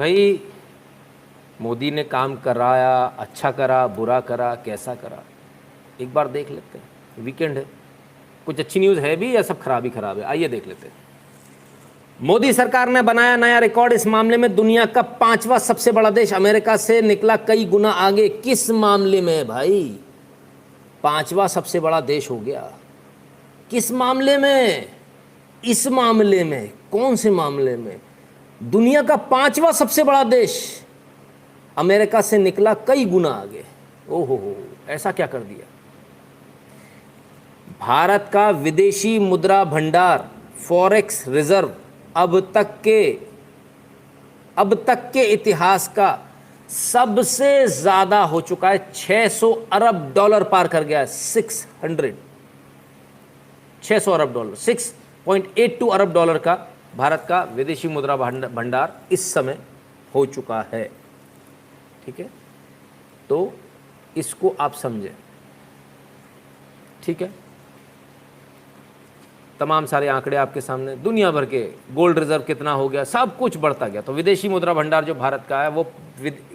भाई मोदी ने काम कराया, अच्छा करा, बुरा करा, कैसा करा, एक बार देख लेते हैं। वीकेंड है, कुछ अच्छी न्यूज़ है भी या सब खराब ही खराब है, आइए देख लेते हैं। मोदी सरकार ने बनाया नया रिकॉर्ड। इस मामले में दुनिया का 5वां सबसे बड़ा देश अमेरिका से निकला कई गुना आगे। किस मामले में भाई 5वां सबसे बड़ा देश हो गया? किस मामले में? इस मामले में। कौन से मामले में? दुनिया का 5वां सबसे बड़ा देश अमेरिका से निकला कई गुना आगे। ओहो हो, ऐसा क्या कर दिया? भारत का विदेशी मुद्रा भंडार फॉरेक्स रिजर्व अब तक के इतिहास का सबसे ज्यादा हो चुका है। 600 अरब डॉलर पार कर गया है। 600 अरब डॉलर, 6.82 अरब डॉलर का भारत का विदेशी मुद्रा भंडार इस समय हो चुका है। ठीक है, तो इसको आप समझें। ठीक है, तमाम सारे आंकड़े आपके सामने, दुनिया भर के गोल्ड रिजर्व कितना हो गया, सब कुछ बढ़ता गया। तो विदेशी मुद्रा भंडार जो भारत का है, वो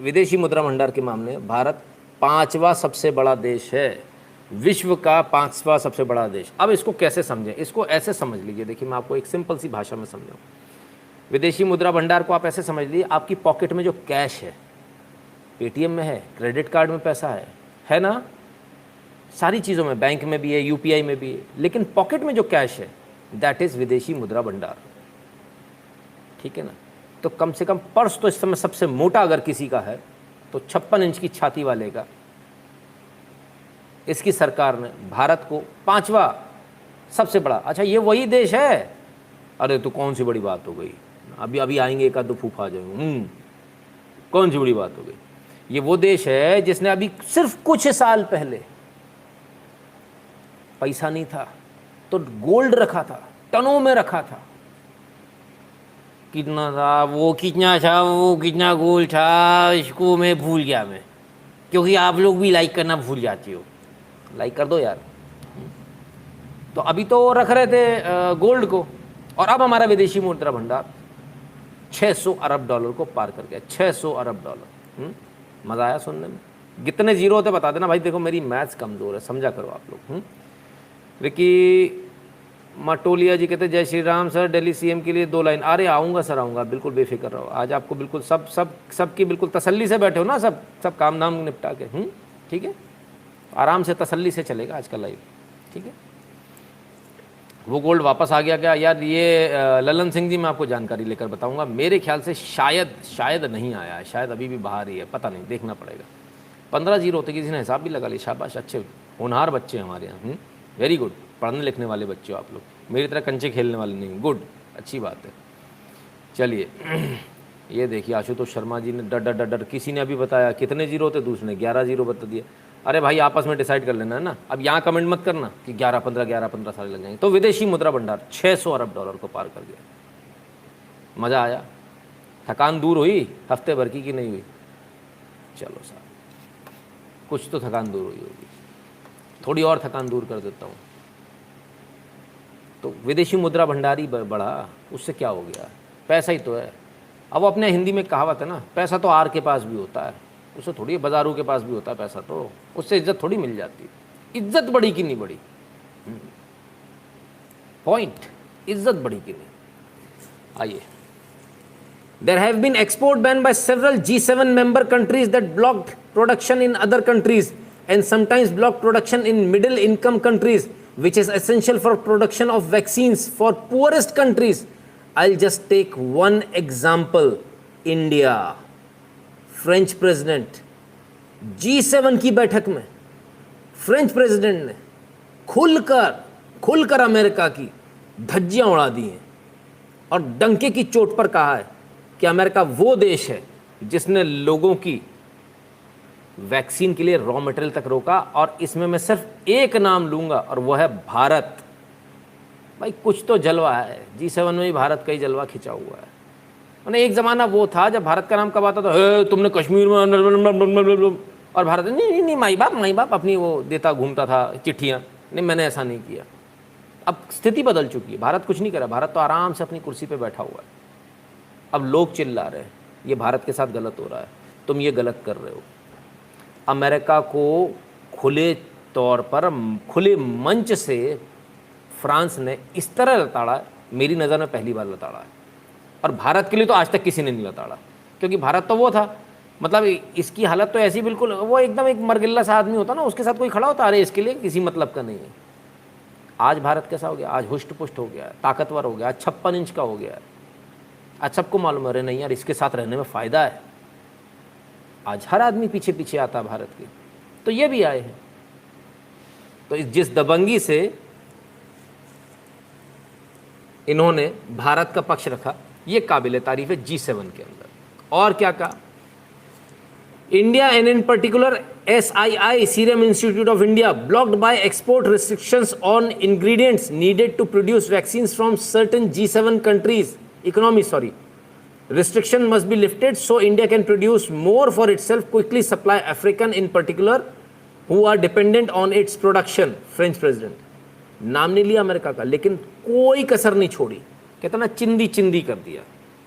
विदेशी मुद्रा भंडार के मामले में भारत 5वां सबसे बड़ा देश है, विश्व का 5वां सबसे बड़ा देश। अब इसको कैसे समझें? इसको ऐसे समझ लीजिए, देखिए मैं आपको एक सिंपल सी भाषा में समझाऊँ। विदेशी मुद्रा भंडार को आप ऐसे समझ लीजिए, आपकी पॉकेट में जो कैश है, पेटीएम में है, क्रेडिट कार्ड में पैसा है ना, सारी चीज़ों में, बैंक में भी है, यूपीआई में भी है, लेकिन पॉकेट में जो कैश है दैट इज़ विदेशी मुद्रा भंडार। ठीक है ना? तो कम से कम पर्स तो इस समय सबसे मोटा अगर किसी का है तो 56 इंच की छाती वाले का, इसकी सरकार ने भारत को 5वां सबसे बड़ा। अच्छा, ये वही देश है? अरे तो कौन सी बड़ी बात हो गई, अभी अभी आएंगे एक आध दो फूफा जाएंगे, कौन सी बड़ी बात हो गई? ये वो देश है जिसने अभी सिर्फ कुछ साल पहले पैसा नहीं था तो गोल्ड रखा था, टनों में रखा था। कितना था वो, कितना था वो, कितना गोल्ड था, इसको मैं भूल गया मैं, क्योंकि आप लोग भी लाइक करना भूल जाते हो। लाइक कर दो यार। तो अभी तो रख रहे थे गोल्ड को, और अब हमारा विदेशी मुद्रा भंडार 600 अरब डॉलर को पार कर गया। 600 अरब डॉलर। मज़ा आया सुनने में? कितने जीरो होते बता देना भाई। देखो मेरी मैथ्स कमज़ोर है, समझा करो आप लोग। विकी मटोलिया जी कहते जय श्री राम सर, दिल्ली सीएम के लिए 2 लाइन। अरे आऊँगा सर, आऊँगा, बिल्कुल बेफिक्र रहो। आज आपको बिल्कुल सबकी बिल्कुल तसल्ली से बैठे हो ना, सब काम धाम निपटा के। ठीक है, आराम से तसल्ली से चलेगा आज का लाइव। ठीक है, वो गोल्ड वापस आ गया क्या यार? ये ललन सिंह जी, मैं आपको जानकारी लेकर बताऊंगा। मेरे ख्याल से शायद नहीं आया है, शायद अभी भी बाहर ही है, पता नहीं, देखना पड़ेगा। 15 जीरो होते किसी ने हिसाब भी लगा लिया। शाबाश, अच्छे होनहार बच्चे हैं हमारे यहाँ। वेरी गुड, पढ़ने लिखने वाले बच्चे हो आप लोग, मेरी तरह कंचे खेलने वाले नहीं। गुड, अच्छी बात है। चलिए ये देखिए आशुतोष शर्मा जी ने डर किसी ने अभी बताया कितने जीरो होते, दूसरे ने 11 जीरो बता दिया। अरे भाई आपस में डिसाइड कर लेना है ना, अब यहाँ कमेंट मत करना कि 11-15 सारे लग जाएंगे। तो विदेशी मुद्रा भंडार 600 अरब डॉलर को पार कर गया। मज़ा आया? थकान दूर हुई हफ्ते भर की कि नहीं हुई? चलो साहब, कुछ तो थकान दूर हुई होगी। थोड़ी और थकान दूर कर देता हूँ। तो विदेशी मुद्रा भंडार ही बढ़ा, उससे क्या हो गया? पैसा ही तो है। अब वो अपने हिंदी में कहावत है ना, पैसा तो आर के पास भी होता है, उससे थोड़ी बाजारों के पास भी होता है पैसा, तो उससे इज्जत थोड़ी मिल जाती है। इज्जत बड़ी कि नहीं बड़ी? पॉइंट, इज्जत बड़ी कि नहीं? आइए, there have been export ban by several G7 member countries that blocked production in other countries and sometimes blocked production in middle income countries, which is essential for production of vaccines for poorest countries. I'll just take one example. India, French president G7 की बैठक में French president ने खुलकर America की धज्जियां उड़ा दी हैं और डंके की चोट पर कहा है कि अमेरिका वो देश है जिसने लोगों की वैक्सीन के लिए रॉ मटेरियल तक रोका, और इसमें मैं सिर्फ एक नाम लूंगा और वो है भारत। भाई कुछ तो जलवा है, G7 में भी भारत का ही जलवा खिंचा हुआ है। मैंने एक ज़माना वो था जब भारत का नाम कब आता था, तुमने कश्मीर में, और भारत नहीं माई बाप अपनी वो देता घूमता था चिट्ठियाँ। नहीं, मैंने ऐसा नहीं किया। अब स्थिति बदल चुकी है, भारत कुछ नहीं करा, भारत तो आराम से अपनी कुर्सी पे बैठा हुआ है। अब लोग चिल्ला रहे हैं ये भारत के साथ गलत हो रहा है, तुम ये गलत कर रहे हो। अमेरिका को खुले तौर पर, खुले मंच से फ्रांस ने इस तरह लताड़ा, मेरी नज़र में पहली बार लताड़ा है। और भारत के लिए तो आज तक किसी ने नहीं लताड़ा, क्योंकि भारत तो वो था, मतलब इसकी हालत तो ऐसी बिल्कुल, वो एकदम एक मरगिल्ला सा आदमी होता ना, उसके साथ कोई खड़ा होता, अरे इसके लिए किसी मतलब का नहीं है। आज भारत कैसा हो गया, आज हुष्ट पुष्ट हो गया, ताकतवर हो गया, 56 इंच का हो गया। आज सबको मालूम है, अरे नहीं यार इसके साथ रहने में फ़ायदा है। आज हर आदमी पीछे पीछे आता है भारत के, तो ये भी आए हैं। तो जिस दबंगी से इन्होंने भारत का पक्ष रखा, ये काबिल तारीफ है G7 के अंदर। और क्या कहा, India and in particular SII serum institute of India blocked by export restrictions on ingredients needed to produce vaccine from certain G7 countries economy restriction must be lifted so India can produce more for itself, quickly supply African in particular who are dependent on its production। French president, नाम नहीं लिया America का, लेकिन कोई कसर नहीं छोड़ी, कहता ना चिंदी चिंदी कर दिया,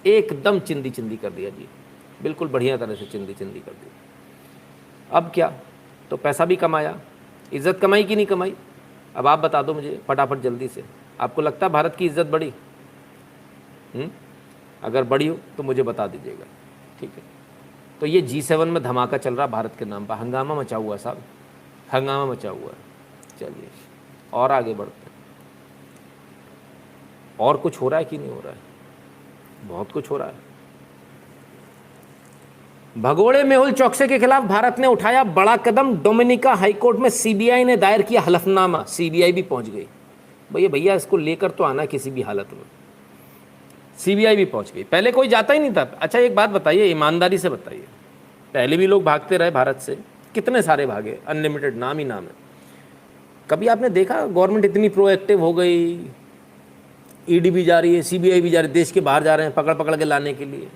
एकदम चिंदी चिंदी कर दिया जी, बिल्कुल बढ़िया तरह से चिंदी चिंदी कर दिया। अब क्या, तो पैसा भी कमाया, इज्जत कमाई कि नहीं कमाई, अब आप बता दो मुझे फटाफट जल्दी से। आपको लगता है भारत की इज्जत बढ़ी? अगर बढ़ी हो तो मुझे बता दीजिएगा, ठीक है। तो ये G7 में धमाका चल रहा भारत के नाम पर, हंगामा मचा हुआ है साहब, हंगामा मचा हुआ है। चलिए और आगे बढ़ते हैं, और कुछ हो रहा है कि नहीं हो रहा है? बहुत कुछ हो रहा है। भगोड़े मेहुल चौकसे के खिलाफ भारत ने उठाया बड़ा कदम, डोमिनिका हाईकोर्ट में CBI ने दायर किया हलफनामा। CBI भी पहुंच गई, भैया इसको लेकर तो आना किसी भी हालत में। CBI भी पहुंच गई, पहले कोई जाता ही नहीं था। अच्छा एक बात बताइए, ईमानदारी से बताइए, पहले भी लोग भागते रहे भारत से, कितने सारे भागे, अनलिमिटेड, नाम ही नाम है। कभी आपने देखा गवर्नमेंट इतनी प्रोएक्टिव हो गई, ED भी जा रही है, CBI भी जा रही है, देश के बाहर जा रहे हैं पकड़ पकड़ के लाने के लिए।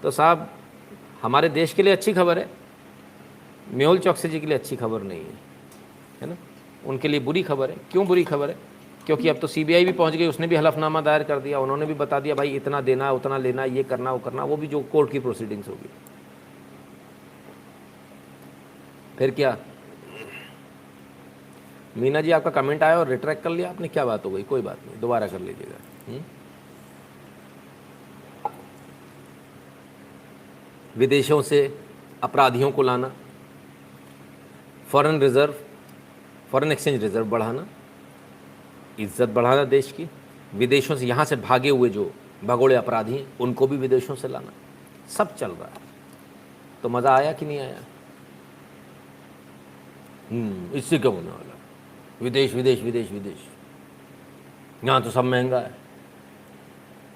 तो साहब हमारे देश के लिए अच्छी खबर है, मेहुल चौकसी जी के लिए अच्छी खबर नहीं है ना, उनके लिए बुरी खबर है। क्यों बुरी खबर है? क्योंकि अब तो CBI भी पहुंच गई, उसने भी हलफनामा दायर कर दिया, उन्होंने भी बता दिया भाई इतना देना उतना लेना, ये करना वो करना, वो भी जो कोर्ट की प्रोसीडिंग्स होगी। फिर क्या, मीना जी आपका कमेंट आया और रिट्रैक्ट कर लिया आपने, क्या बात हो गई? कोई बात नहीं, दोबारा कर लीजिएगा। विदेशों से अपराधियों को लाना, फॉरेन एक्सचेंज रिजर्व बढ़ाना, इज्जत बढ़ाना देश की, विदेशों से यहाँ से भागे हुए जो भगोड़े अपराधी हैं उनको भी विदेशों से लाना, सब चल रहा है। तो मज़ा आया कि नहीं आया? इससे क्या होने वाला, विदेश विदेश विदेश विदेश, यहाँ तो सब महंगा है,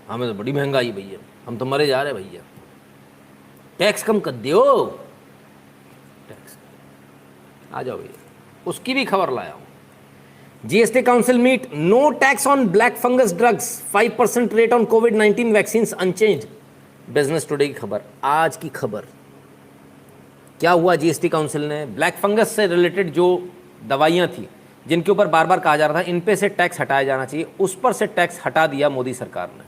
हमें तो बड़ी महंगाई भैया, हम तो मरे जा रहे भैया, टैक्स कम कर दियो, टैक्स आ जाओ भैया। उसकी भी खबर लाया हूँ, GST council meet, no tax on black fungus drugs, 5% rate on COVID-19 vaccine unchanged. Business today की खबर, आज की खबर। क्या हुआ GST काउंसिल ने, ब्लैक फंगस से रिलेटेड जो दवाइयाँ थी जिनके ऊपर बार बार कहा जा रहा था इन पे से टैक्स हटाया जाना चाहिए, उस पर से टैक्स हटा दिया मोदी सरकार ने।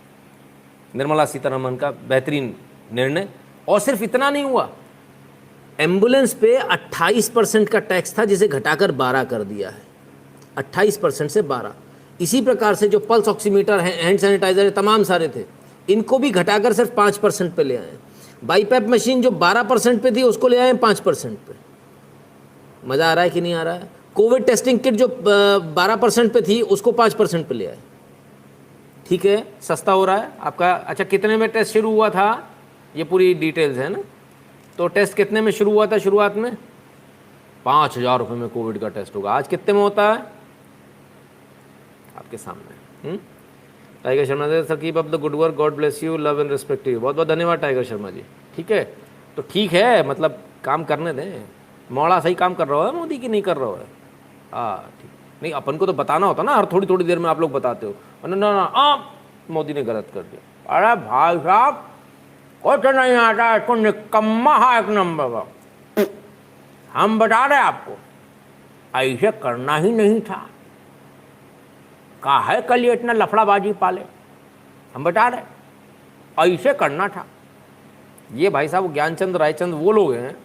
निर्मला सीतारमण का बेहतरीन निर्णय। और सिर्फ इतना नहीं हुआ, एम्बुलेंस पे 28% का टैक्स था जिसे घटाकर 12 कर दिया है, 28% से 12। इसी प्रकार से जो पल्स ऑक्सीमीटर है, हैंड सैनिटाइजर है, तमाम सारे थे, इनको भी घटाकर सिर्फ 5% पे ले आए। बाईपैप मशीन जो 12% पे थी उसको ले आए 5% पे। मज़ा आ रहा है कि नहीं आ रहा है? कोविड टेस्टिंग किट जो 12% पे थी उसको 5% पे ले आए। ठीक है, सस्ता हो रहा है आपका। अच्छा कितने में टेस्ट शुरू हुआ था, ये पूरी डिटेल्स है ना। तो टेस्ट कितने में शुरू हुआ था? शुरुआत में 5,000 रुपये में कोविड का टेस्ट होगा। आज कितने में होता है? आपके सामने। Tiger Sharma ji, sir keep up the good work, God bless you, love and respect you. बहुत बहुत धन्यवाद टाइगर शर्मा जी। ठीक है, तो ठीक है, मतलब काम करने दें। मोड़ा सही काम कर रहा है मोदी की नहीं कर रहा है। हाँ ठीक, नहीं अपन को तो बताना होता ना, हर थोड़ी थोड़ी देर में आप लोग बताते हो ना ना ना मोदी ने गलत कर दिया। अरे भाई साहब कुछ नहीं आता, इसको निकम्मा है एक नंबर का। हम बता रहे आपको ऐसे करना ही नहीं था। कहा है कल ये इतना लफड़ाबाजी पाले, हम बता रहे ऐसे करना था। ये भाई साहब ज्ञानचंद रायचंद वो लोग हैं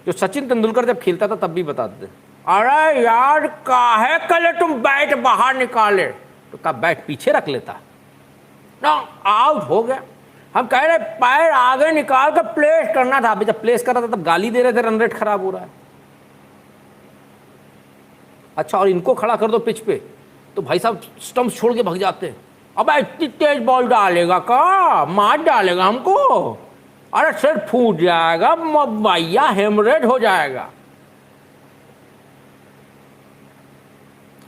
जो सचिन तेंदुलकर जब खेलता था तब भी बताते थे, अरे यार काहे कले तुम बैट बाहर निकाले, तो कहा बैट पीछे रख लेता ना, आउट हो गया। हम कह रहे पैर आगे निकाल कर प्लेस करना था। अभी जब प्लेस कर रहा था तब गाली दे रहे थे रन रेट खराब हो रहा है। अच्छा, और इनको खड़ा कर दो पिच पे तो भाई साहब स्टंप छोड़ के भाग जाते हैं। अब इतनी तेज बॉल डालेगा का, मार डालेगा हमको, अरे सिर फूट जाएगा भैया, हेमरेज हो जाएगा।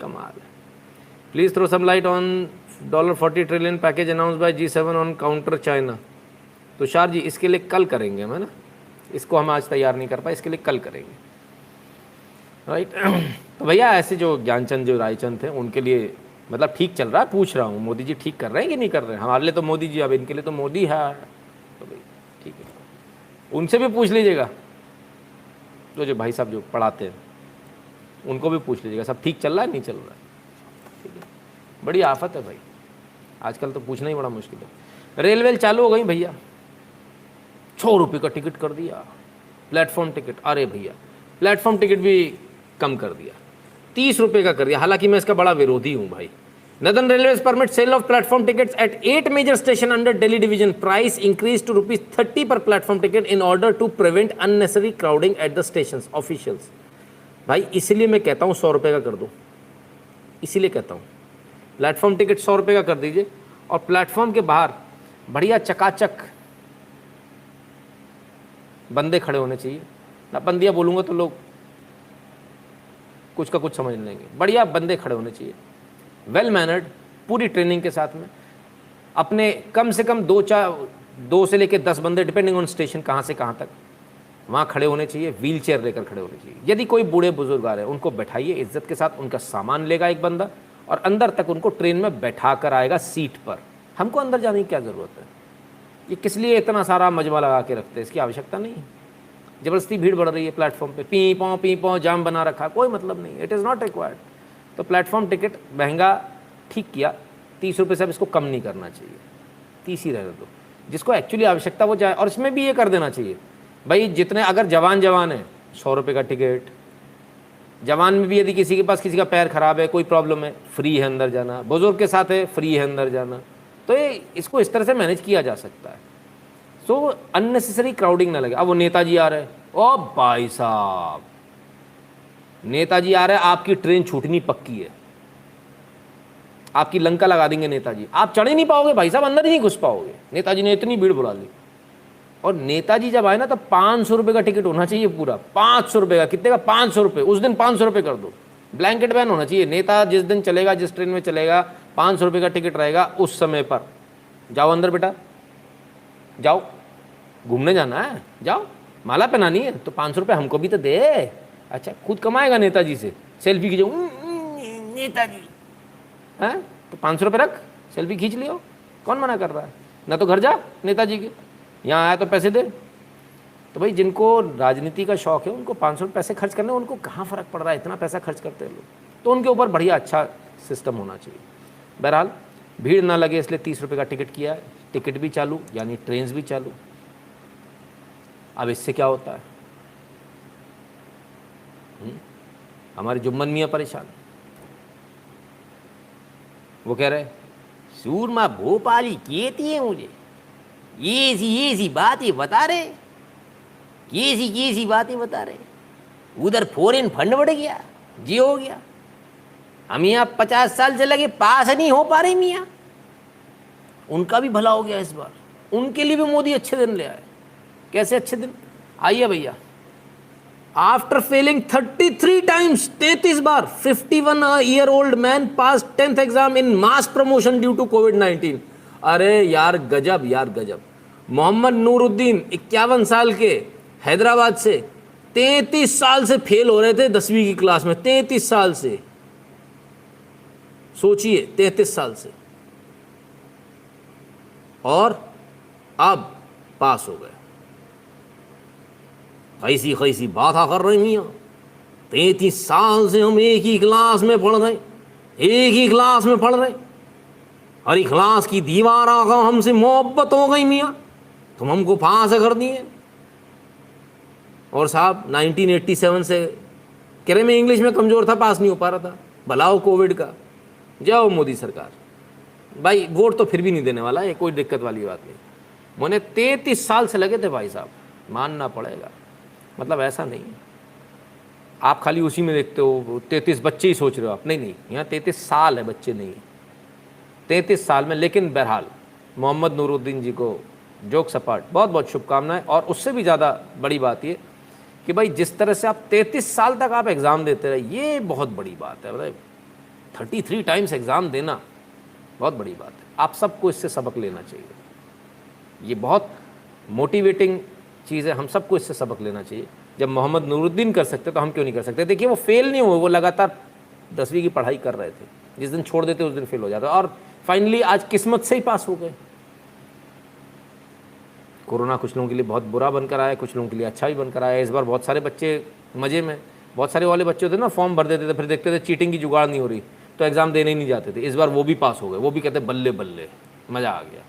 कमाल है। Please throw some light on $40 trillion package announce by G7 on counter China. Tushar ji इसके लिए कल करेंगे हम, है ना, इसको हम आज तैयार नहीं कर पाए, इसके लिए कल करेंगे, राइट। तो भैया ऐसे जो ज्ञानचंद जो रायचंद थे उनके लिए मतलब ठीक चल रहा है, पूछ रहा हूँ मोदी जी ठीक कर रहे हैं कि नहीं कर रहे हैं। हमारे लिए तो मोदी जी, अब इनके लिए तो मोदी है, तो भाई ठीक है, उनसे भी पूछ लीजिएगा, तो जो भाई साहब जो पढ़ाते हैं उनको भी पूछ लीजिएगा, सब ठीक चल रहा है नहीं चल रहा है, ठीक है। बड़ी आफत है भाई, आजकल तो पूछना ही बड़ा मुश्किल है। रेलवे चालू हो गई भैया, ₹100 का टिकट कर दिया, प्लेटफॉर्म टिकट, अरे भैया प्लेटफॉर्म टिकट भी कम कर दिया, ₹30 का कर दिया। हालांकि मैं इसका बड़ा विरोधी हूँ भाई। Northern railway permit sale of platform tickets at 8 major station under Delhi division, price increase to ₹30 per platform ticket in order to prevent unnecessary crowding at the station officials. भाई इसीलिए मैं कहता हूँ ₹100 का कर दो, इसीलिए कहता हूँ प्लेटफॉर्म टिकट ₹100 का कर दीजिए, और प्लेटफॉर्म के बाहर बढ़िया चकाचक बंदे खड़े होने चाहिए ना, बंदियाँ बोलूँगा तो लोग कुछ का कुछ समझ लेंगे, बढ़िया बंदे खड़े होने चाहिए, वेल मैनर्ड, पूरी ट्रेनिंग के साथ में, अपने कम से कम 2 से लेकर 10 बंदे डिपेंडिंग ऑन स्टेशन कहाँ से कहाँ तक वहाँ खड़े होने चाहिए, व्हील चेयर लेकर खड़े होने चाहिए। यदि कोई बूढ़े बुजुर्ग आ रहे हैं उनको बैठाइए इज्जत के साथ, उनका सामान लेगा एक बंदा और अंदर तक उनको ट्रेन में बैठा कर आएगा सीट पर। हमको अंदर जाने की क्या ज़रूरत है? ये किस लिए इतना सारा मजमा लगा के रखते हैं, इसकी आवश्यकता नहीं है। ज़बरदस्ती भीड़ बढ़ रही है प्लेटफॉर्म पे, पी पॉ जाम बना रखा, कोई मतलब नहीं, इट इज़ नॉट रिक्वायर्ड। तो प्लेटफॉर्म टिकट महंगा ठीक किया, ₹30 से अब इसको कम नहीं करना चाहिए, 30 ही रहने दो, जिसको एक्चुअली आवश्यकता वो जाए। और इसमें भी ये कर देना चाहिए भाई, जितने अगर जवान है ₹100 का टिकट, जवान में भी यदि किसी के पास किसी का पैर खराब है, कोई प्रॉब्लम है, फ्री है अंदर जाना, बुजुर्ग के साथ है फ्री है अंदर जाना, तो ये इसको इस तरह से मैनेज किया जा सकता है। सो अननेसेसरी क्राउडिंग ना लगे। अब वो नेताजी आ रहे हैं, ओ भाई साहब नेताजी आ रहे हैं, आपकी ट्रेन छूटनी पक्की है, आपकी लंका लगा देंगे नेताजी, आप चढ़ ही नहीं पाओगे भाई साहब, अंदर ही नहीं घुस पाओगे, नेताजी ने इतनी भीड़ बुला ली। और नेताजी जब आए ना तब ₹500 का टिकट होना चाहिए पूरा, ₹500 का, कितने का ₹500, उस दिन ₹500 कर दो, ब्लैंकेट बैन होना चाहिए। नेता जिस दिन चलेगा, जिस ट्रेन में चलेगा, ₹500 का टिकट रहेगा उस समय पर। जाओ अंदर बेटा, जाओ, घूमने जाना है, जाओ, माला पहनानी है तो ₹500 हमको भी तो दे। अच्छा खुद कमाएगा नेताजी से, सेल्फी खींचो नेताजी, हैं तो ₹500 रख, सेल्फी खींच लियो, कौन मना कर रहा है? ना तो घर जा नेताजी के, यहाँ आया तो पैसे दे। तो भाई जिनको राजनीति का शौक है उनको ₹500 पैसे खर्च करने, उनको कहाँ फ़र्क पड़ रहा है, इतना पैसा खर्च करते हैं लोग, तो उनके ऊपर बढ़िया अच्छा सिस्टम होना चाहिए। बहरहाल भीड़ ना लगे इसलिए ₹30 का टिकट किया है, टिकट भी चालू यानी ट्रेन भी चालू। अब इससे क्या होता है, हमारे जुम्मन मियाँ परेशान, वो कह रहे सूरमा भोपाली कहती है मुझे, ये सी बातें बता रहे, ये सी बातें बता रहे, उधर फॉरेन फंड बढ़ गया, जी हो गया, हम यहाँ 50 साल से लगे पास नहीं हो पा रहे मियाँ। उनका भी भला हो गया इस बार, उनके लिए भी मोदी अच्छे दिन ले आए। कैसे अच्छे दिन? आइए भैया, आफ्टर फेलिंग 33 टाइम्स, 33 बार, 51-year-old man pass 10th exam in mass promotion due to कोविड-19। अरे यार गजब, यार गजब। मोहम्मद नूरुद्दीन 51 साल के, हैदराबाद से, 33 साल से फेल हो रहे थे 10वीं की क्लास में, 33 साल से, सोचिए 33 साल से, और अब पास हो गए। कैसी कैसी बात कर रहे मियाँ, 33 साल से हम एक ही क्लास में पढ़ रहे, एक ही क्लास में पढ़ रहे, और इखलास की दीवार आका हमसे मोहब्बत हो गई मियाँ, तुम हमको फांस कर दिए। और साहब 1987 से कह रहे मैं इंग्लिश में कमज़ोर था, पास नहीं हो पा रहा था, भलाओ कोविड का। जाओ मोदी सरकार, भाई वोट तो फिर भी नहीं देने वाला है, कोई दिक्कत वाली बात नहीं। मुझे 33 साल से लगे थे भाई साहब, मानना पड़ेगा। मतलब ऐसा नहीं है आप खाली उसी में देखते हो 33 बच्चे ही सोच रहे हो आप, नहीं नहीं, यहाँ 33 साल है, बच्चे नहीं है, 33 साल में। लेकिन बहरहाल मोहम्मद नूरुद्दीन जी को जोक सपाट बहुत बहुत शुभकामनाएं। और उससे भी ज़्यादा बड़ी बात ये कि भाई जिस तरह से आप 33 साल तक आप एग्ज़ाम देते रहे, ये बहुत बड़ी बात है। मतलब 33 टाइम्स एग्ज़ाम देना बहुत बड़ी बात है। आप सबको इससे सबक लेना चाहिए, ये बहुत मोटिवेटिंग चीज़ है, हम सबको इससे सबक लेना चाहिए। जब मोहम्मद नूरुद्दीन कर सकते तो हम क्यों नहीं कर सकते। देखिए वो फेल नहीं हुए, वो लगातार 10वीं की पढ़ाई कर रहे थे, जिस दिन छोड़ देते उस दिन फेल हो जाते, और फाइनली आज किस्मत से ही पास हो गए। कोरोना कुछ लोगों के लिए बहुत बुरा बनकर आया, कुछ लोगों के लिए अच्छा भी बनकर आया। इस बार बहुत सारे बच्चे मज़े में, बहुत सारे वाले बच्चे होते ना फॉर्म भर देते थे, फिर देखते थे चीटिंग की जुगाड़ नहीं हो रही तो एग्ज़ाम देने ही नहीं जाते थे। इस बार वो भी पास हो गए, वो भी कहते बल्ले बल्ले, मज़ा आ गया।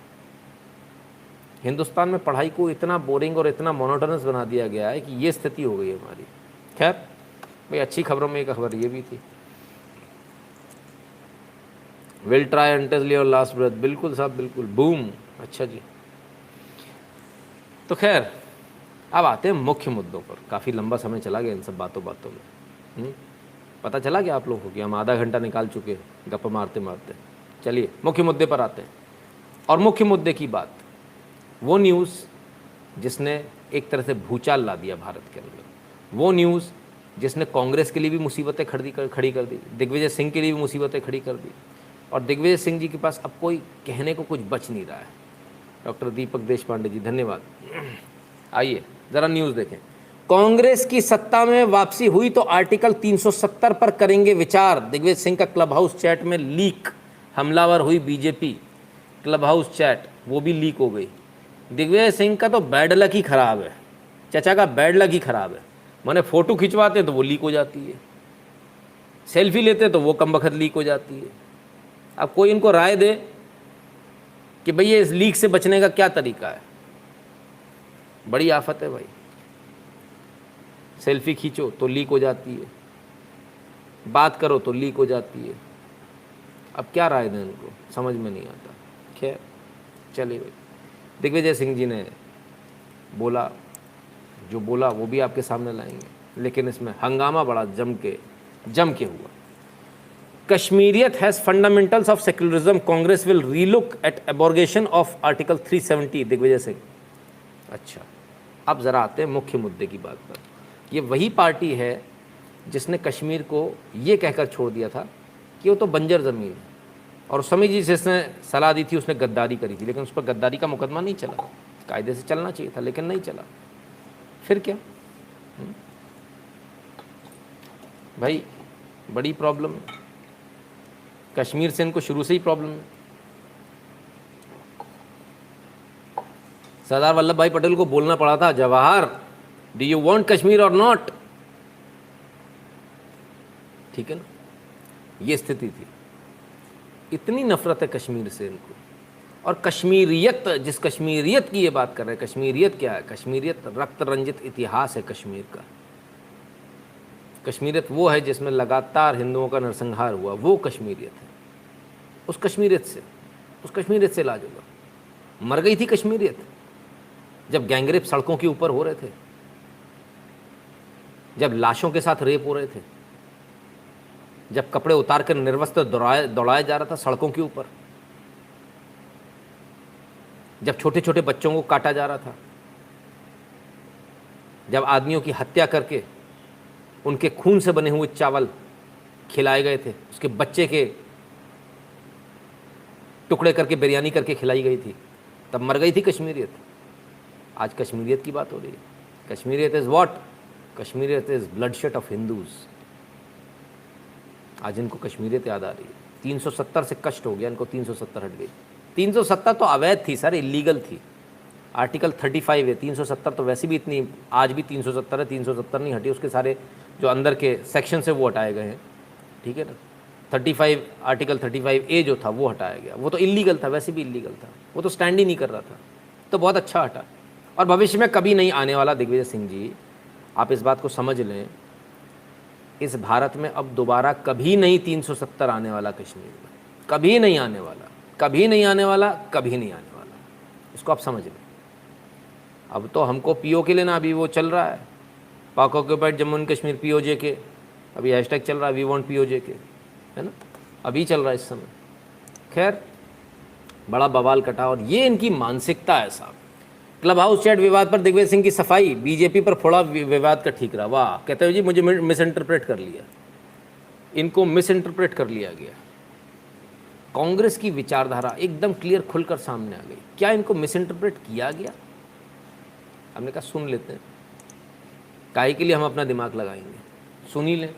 हिंदुस्तान में पढ़ाई को इतना बोरिंग और इतना मोनोटोनस बना दिया गया है कि ये स्थिति हो गई है हमारी। खैर भाई अच्छी खबरों में एक खबर ये भी थी, will try until your last breath. बिल्कुल साहब बिल्कुल, बूम। अच्छा जी, तो खैर अब आते हैं मुख्य मुद्दों पर। काफ़ी लंबा समय चला गया इन सब बातों में। पता चला कि आप लोगों को कि हम आधा घंटा निकाल चुके हैं गप्पा मारते मारते। चलिए मुख्य मुद्दे पर आते हैं। और मुख्य मुद्दे की बात, वो न्यूज़ जिसने एक तरह से भूचाल ला दिया भारत के अंदर, वो न्यूज़ जिसने कांग्रेस के लिए भी मुसीबतें खड़ी कर दी, दिग्विजय सिंह के लिए भी मुसीबतें खड़ी कर दी, और दिग्विजय सिंह जी के पास अब कोई कहने को कुछ बच नहीं रहा है। डॉक्टर दीपक देशपांडे जी धन्यवाद। आइए ज़रा न्यूज़ देखें। कांग्रेस की सत्ता में वापसी हुई तो आर्टिकल 370 पर करेंगे विचार, दिग्विजय सिंह का क्लब हाउस चैट में लीक। हमलावर हुई बीजेपी, क्लब हाउस चैट वो भी लीक हो गई। दिग्विजय सिंह का तो बैड लक ही खराब है, चचा का बैड लक ही खराब है। मैंने फ़ोटो खिंचवाते तो वो लीक हो जाती है, सेल्फी लेते तो वो कम बखत लीक हो जाती है। अब कोई इनको राय दे कि भैया इस लीक से बचने का क्या तरीका है। बड़ी आफत है भाई, सेल्फी खींचो तो लीक हो जाती है, बात करो तो लीक हो जाती है। अब क्या राय दें इनको, समझ में नहीं आता। खैर चलिए भाई, दिग्विजय सिंह जी ने बोला जो बोला वो भी आपके सामने लाएंगे, लेकिन इसमें हंगामा बड़ा जम के हुआ। Kashmiriyat has fundamentals of secularism, Congress will relook at abrogation of article 370, Digvijay Singh. अच्छा अब ज़रा आते हैं मुख्य मुद्दे की बात पर। ये वही पार्टी है जिसने कश्मीर को ये कहकर छोड़ दिया था कि वो तो बंजर ज़मीन है, और उस समय जिसने सलाह दी थी उसने गद्दारी करी थी, लेकिन उस पर गद्दारी का मुकदमा नहीं चला। कायदे से चलना चाहिए था लेकिन नहीं चला। फिर क्या भाई, बड़ी प्रॉब्लम है कश्मीर से, इनको शुरू से ही प्रॉब्लम है। सरदार वल्लभ भाई पटेल को बोलना पड़ा था, Jawahar do you want Kashmir और नॉट। ठीक है ना, ये स्थिति थी। इतनी नफरत है कश्मीर से इनको। और कश्मीरियत, जिस कश्मीरियत की ये बात कर रहे हैं, कश्मीरियत क्या है? कश्मीरियत रक्त रंजित इतिहास है कश्मीर का। कश्मीरियत वो है जिसमें लगातार हिंदुओं का नरसंहार हुआ, वो कश्मीरियत है। उस कश्मीरियत से इलाज होगा। मर गई थी कश्मीरियत जब गैंगरेप सड़कों के ऊपर हो रहे थे, जब लाशों के साथ रेप हो रहे थे, जब कपड़े उतार कर निर्वस्त्र दौड़ाया जा रहा था सड़कों के ऊपर, जब छोटे छोटे बच्चों को काटा जा रहा था, जब आदमियों की हत्या करके उनके खून से बने हुए चावल खिलाए गए थे, उसके बच्चे के टुकड़े करके बिरयानी करके खिलाई गई थी, तब मर गई थी कश्मीरियत। आज कश्मीरियत की बात हो रही है। Kashmiriyat is what? Kashmiriyat is bloodshed of Hindus. आज इनको कश्मीरियत याद आ रही है। 370 से कष्ट हो गया इनको, 370 हट गई। 370 तो अवैध थी सर, इलीगल थी। आर्टिकल 35 है, 370 तो वैसे भी इतनी, आज भी 370 है, 370 नहीं हटी, उसके सारे जो अंदर के सेक्शन से वो हटाए गए हैं। ठीक है ना, 35 आर्टिकल 35A जो था वो हटाया गया। वो तो इलीगल था, वैसे भी इलीगल था, वो तो स्टैंड ही नहीं कर रहा था, तो बहुत अच्छा हटा। और भविष्य में कभी नहीं आने वाला। दिग्विजय सिंह जी, आप इस बात को समझ लें, इस भारत में अब दोबारा कभी नहीं 370 आने वाला कश्मीर में, कभी नहीं आने वाला, कभी नहीं आने वाला, कभी नहीं आने वाला। इसको आप समझ लें। अब तो हमको पीओके लेना, अभी वो चल रहा है, पाक occupied Jammu and Kashmir, PoJ के, अभी हैशटैग चल रहा है, वी वांट पीओजे के, है ना, अभी चल रहा है इस समय। खैर, बड़ा बवाल कटा। और ये इनकी मानसिकता है साहब। क्लब हाउस चैट विवाद पर दिग्विजय सिंह की सफाई, बीजेपी पर फोड़ा विवाद का ठीक रहा। वाह, कहते हो जी मुझे मिस इंटरप्रेट कर लिया, इनको मिस इंटरप्रेट कर लिया गया। कांग्रेस की विचारधारा एकदम क्लियर खुलकर सामने आ गई। क्या इनको मिस इंटरप्रेट किया गया? हमने कहा सुन लेते हैं, काहे के लिए हम अपना दिमाग लगाएंगे, सुन ही लें।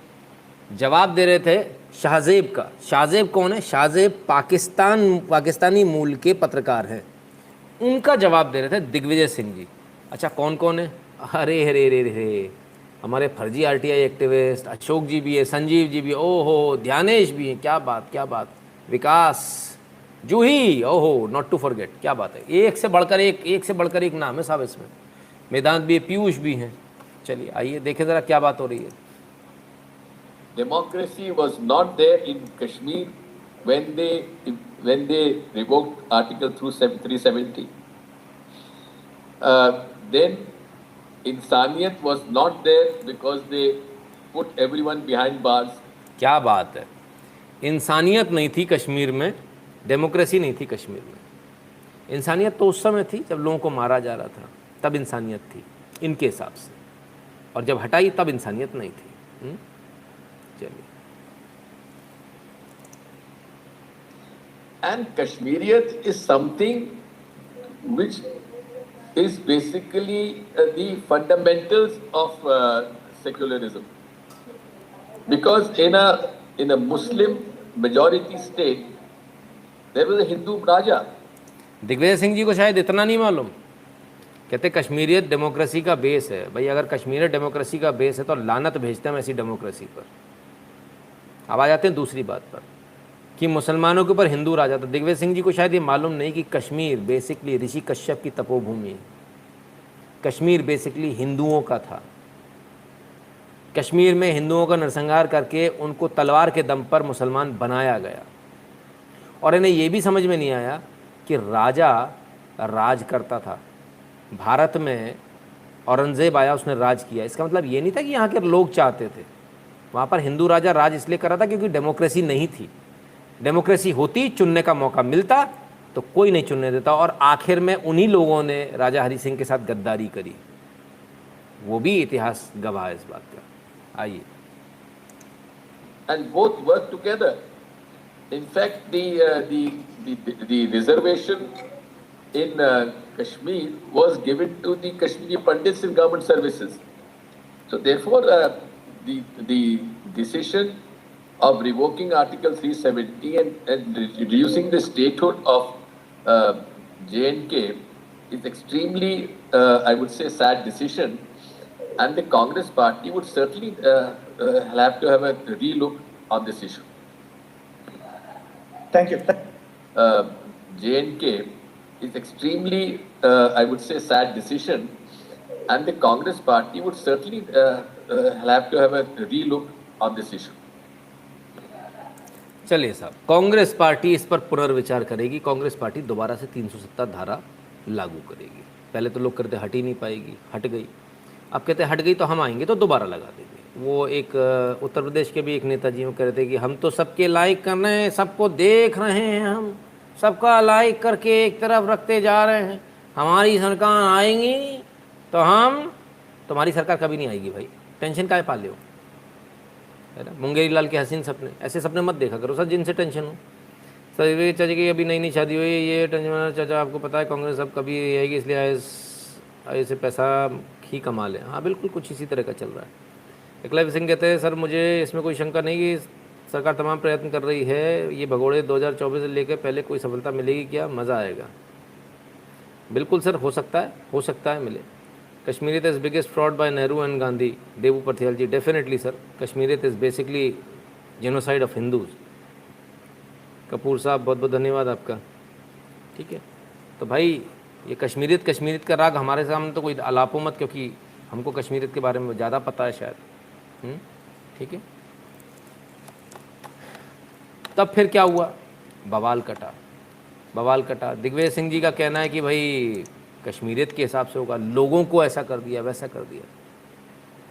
जवाब दे रहे थे शाहजेब का। शाहजेब कौन है? शाहजेब पाकिस्तानी मूल के पत्रकार हैं। उनका जवाब दे रहे थे दिग्विजय सिंह जी। अच्छा, कौन कौन है? अरे हरे रे रे, हमारे फर्जी आरटीआई एक्टिविस्ट अशोक जी भी है, संजीव जी भी, ओहो, ध्यानेश भी है, क्या बात क्या बात, विकास, जूही, ओहो, नॉट टू फॉरगेट, क्या बात है, एक से बढ़कर एक नाम है साहब इसमें। वेदांत भी है, पीयूष भी हैं। चलिए आइए देखें ज़रा क्या बात हो रही है। Democracy was not there in Kashmir when they revoked Article 370. Then Insaniyat was not there because they put everyone behind bars. क्या बात है, इंसानियत नहीं थी कश्मीर में, डेमोक्रेसी नहीं थी कश्मीर में। इंसानियत तो उस समय थी जब लोगों को मारा जा रहा था, तब इंसानियत थी इनके हिसाब से, और जब हटाई तब इंसानियत नहीं थी। चलिए। And Kashmiriyat is something which is basically the fundamentals of secularism. Because in a Muslim majority state, there was a Hindu Raja. Digvijay Singh ji को शायद इतना नहीं मालूम, कहते कश्मीरियत डेमोक्रेसी का बेस है। भाई अगर कश्मीरियत डेमोक्रेसी का बेस है तो लानत भेजते हैं ऐसी डेमोक्रेसी पर। अब आ जाते हैं दूसरी बात पर कि मुसलमानों के ऊपर हिंदू राजा था। दिग्विजय सिंह जी को शायद ये मालूम नहीं कि कश्मीर बेसिकली ऋषि कश्यप की तपोभूमि है। कश्मीर बेसिकली हिंदुओं का था। कश्मीर में हिंदुओं का नरसंहार करके उनको तलवार के दम पर मुसलमान बनाया गया। और इन्हें ये भी समझ में नहीं आया कि राजा राज करता था। भारत में औरंगजेब आया, उसने राज किया, इसका मतलब ये नहीं था कि यहाँ के लोग चाहते थे। वहाँ पर हिंदू राजा राज इसलिए कर रहा था क्योंकि डेमोक्रेसी नहीं थी। डेमोक्रेसी होती, चुनने का मौका मिलता, तो कोई नहीं चुनने देता। और आखिर में उन्हीं लोगों ने राजा हरि सिंह के साथ गद्दारी करी। वो भी इतिहास गवाह है इस बात का। आइए। And both work together. In fact, the reservation in Kashmir was given to the Kashmiri Pandits in government services. So therefore, the decision of revoking Article 370 and reducing the statehood of J&K is extremely, I would say, sad decision. And the Congress party would certainly have to have a relook on this issue. Thank you. J&K is extremely, I would say, sad decision. And the Congress party would certainly have to have a relook on this issue. चलिए साहब, Congress party इस पर पुनर्विचार करेगी। Congress party दोबारा से 370 धारा लागू करेगी। पहले तो लोग कहते हट ही नहीं पाएगी, हट गई। अब कहते हट गई तो हम आएंगे तो दोबारा लगा देंगे। वो एक उत्तर प्रदेश के भी एक नेताजी वो कह रहे थे कि हम तो सबके लाइक कर रहे हैं, सबको देख रहे हैं, हम सबका लाइक करके एक तरफ रखते जा रहे हैं, हमारी सरकार आएंगी तो हम, तुम्हारी सरकार कभी नहीं आएगी भाई, टेंशन काहे पाले हो, है ना। मुंगेरी लाल के हसीन सपने, ऐसे सपने मत देखा करो सर जिनसे टेंशन हो। सर चाचा की अभी नई शादी हुई, ये टेंशन, चाचा आपको पता है कांग्रेस अब कभी आएगी इसलिए ऐसे पैसा ही कमा लें। हाँ बिल्कुल, कुछ इसी तरह का चल रहा है। एकलव्य सिंह कहते हैं सर मुझे इसमें कोई शंका नहीं कि सरकार तमाम प्रयत्न कर रही है, ये भगोड़े 2024 से लेकर पहले कोई सफलता मिलेगी क्या, मज़ा आएगा। बिल्कुल सर, हो सकता है मिले। Kashmiriyat is biggest fraud by Nehru and Gandhi, Devu Pathiyal ji. Definitely sir, Kashmiriyat is basically genocide of Hindus. Kapoor sahab बहुत बहुत धन्यवाद आपका। ठीक है, तो भाई ये कश्मीरियत का राग हमारे सामने तो कोई अलापो मत, क्योंकि हमको कश्मीरियत के बारे में ज़्यादा पता है शायद। ठीक है, तब फिर क्या हुआ, बवाल कटा। दिग्विजय सिंह जी का कहना है कि भाई कश्मीरियत के हिसाब से होगा, लोगों को ऐसा कर दिया वैसा कर दिया।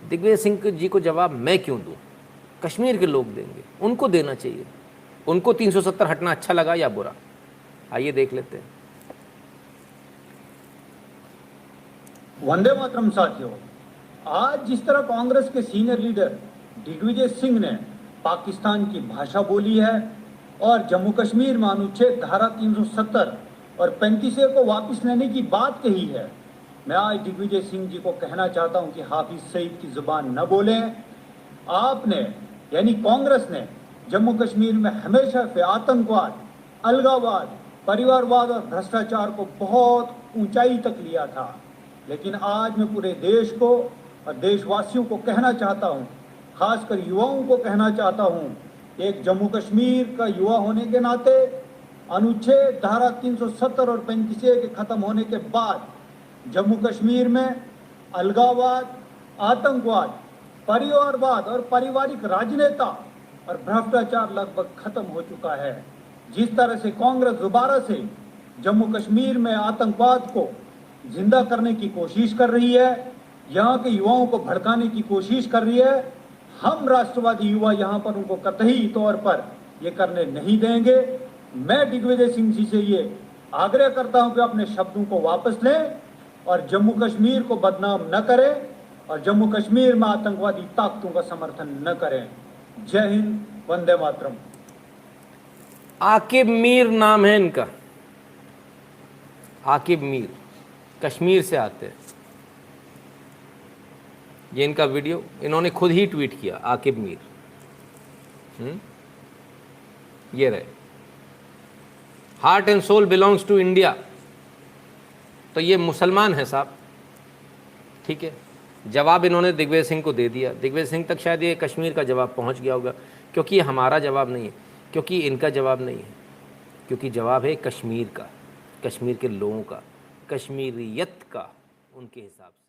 दिग्विजय सिंह जी को जवाब मैं क्यों दूं, कश्मीर के लोग देंगे, उनको देना चाहिए। उनको 370 हटना अच्छा लगा या बुरा, आइए देख लेते हैं। वंदे मातरम साथियों, आज जिस तरह कांग्रेस के सीनियर लीडर दिग्विजय सिंह ने पाकिस्तान की भाषा बोली है और जम्मू कश्मीर में अनुच्छेद धारा 370 और 35A को वापस लेने की बात कही है, मैं आज दिग्विजय सिंह जी को कहना चाहता हूं कि हाफिज सईद की जुबान न बोलें। आपने यानी कांग्रेस ने जम्मू कश्मीर में हमेशा से आतंकवाद, अलगाववाद, परिवारवाद और भ्रष्टाचार को बहुत ऊंचाई तक लिया था, लेकिन आज मैं पूरे देश को और देशवासियों को कहना चाहता हूं, खासकर युवाओं को कहना चाहता हूं, एक जम्मू कश्मीर का युवा होने के नाते अनुच्छेद धारा 370 और 35A के खत्म होने के बाद जम्मू कश्मीर में अलगाववाद, आतंकवाद, परिवारवाद और पारिवारिक राजनेता और भ्रष्टाचार लगभग खत्म हो चुका है। जिस तरह से कांग्रेस दोबारा से जम्मू कश्मीर में आतंकवाद को जिंदा करने की कोशिश कर रही है, यहाँ के युवाओं को भड़काने की कोशिश कर रही है, हम राष्ट्रवादी युवा यहाँ पर उनको कतई तौर पर ये करने नहीं देंगे। मैं दिग्विजय सिंह जी से ये आग्रह करता हूं कि अपने शब्दों को वापस लें और जम्मू कश्मीर को बदनाम न करें और जम्मू कश्मीर में आतंकवादी ताकतों का समर्थन न करें। जय हिंद, वंदे मातरम। आकिब मीर नाम है इनका, आकिब मीर, कश्मीर से आते हैं। ये इनका वीडियो इन्होंने खुद ही ट्वीट किया, आकिब मीर। ये रहे, heart and soul belongs to India. तो ये मुसलमान है साहब। ठीक है, जवाब इन्होंने दिग्विजय सिंह को दे दिया। दिग्विजय सिंह तक शायद ये कश्मीर का जवाब पहुंच गया होगा, क्योंकि ये हमारा जवाब नहीं है, क्योंकि इनका जवाब नहीं है, क्योंकि जवाब है कश्मीर का, कश्मीर के लोगों का, कश्मीरियत का उनके हिसाब से।